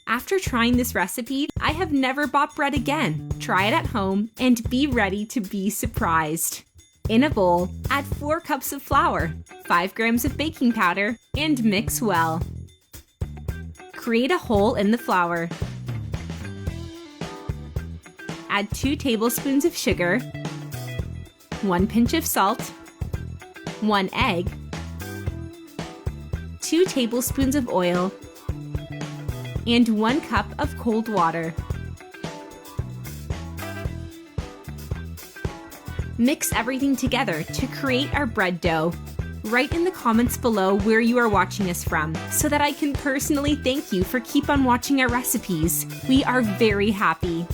After trying this recipe, I have never bought bread again. Try it at home and be ready to be surprised. In a bowl, add 4 cups of flour, 5 grams of baking powder, and mix well. Create a hole in the flour. Add 2 tablespoons of sugar, 1 pinch of salt, 1 egg, 2 tablespoons of oil, and 1 cup of cold water. Mix everything together to create our bread dough. Write in the comments below where you are watching us from so that I can personally thank you for keep on watching our recipes. We are very happy.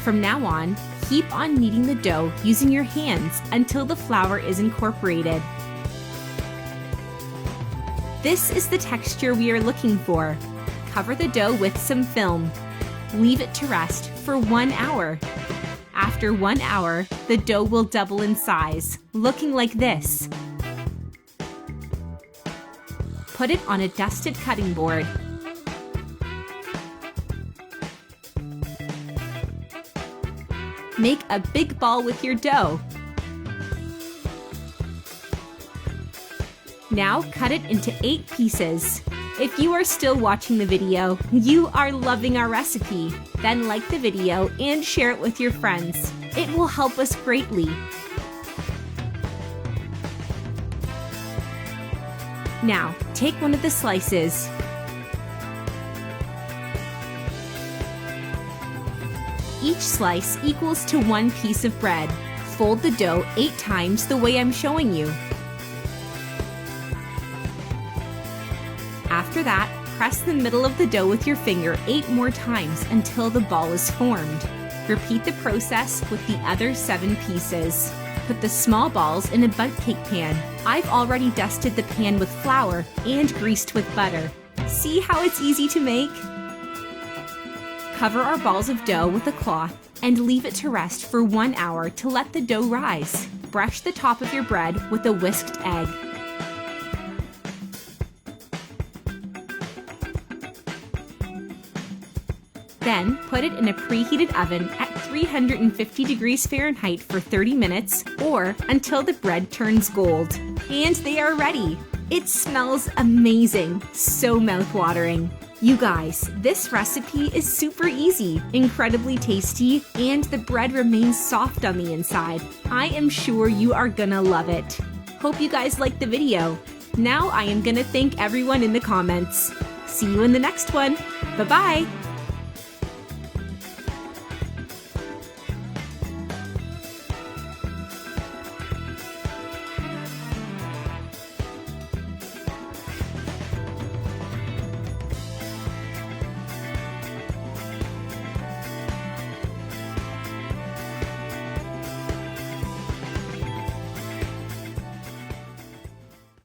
From now on, keep on kneading the dough using your hands until the flour is incorporated. This is the texture we are looking for. Cover the dough with some film. Leave it to rest for 1 hour. After 1 hour, the dough will double in size, looking like this. Put it on a dusted cutting board. Make a big ball with your dough. Now cut it into 8 pieces. If you are still watching the video, you are loving our recipe. Then like the video and share it with your friends. It will help us greatly. Now, take one of the slices. Each slice equals to 1 piece of bread. Fold the dough 8 times the way I'm showing you. After that, press the middle of the dough with your finger 8 more times until the ball is formed. Repeat the process with the other 7 pieces. Put the small balls in a bundt cake pan. I've already dusted the pan with flour and greased with butter. See how it's easy to make? Cover our balls of dough with a cloth and leave it to rest for 1 hour to let the dough rise. Brush the top of your bread with a whisked egg. Then, put it in a preheated oven at 350 degrees Fahrenheit for 30 minutes or until the bread turns gold. And they are ready! It smells amazing, so mouth-watering. You guys, this recipe is super easy, incredibly tasty, and the bread remains soft on the inside. I am sure you are gonna love it. Hope you guys liked the video. Now I am gonna thank everyone in the comments. See you in the next one. Bye-bye!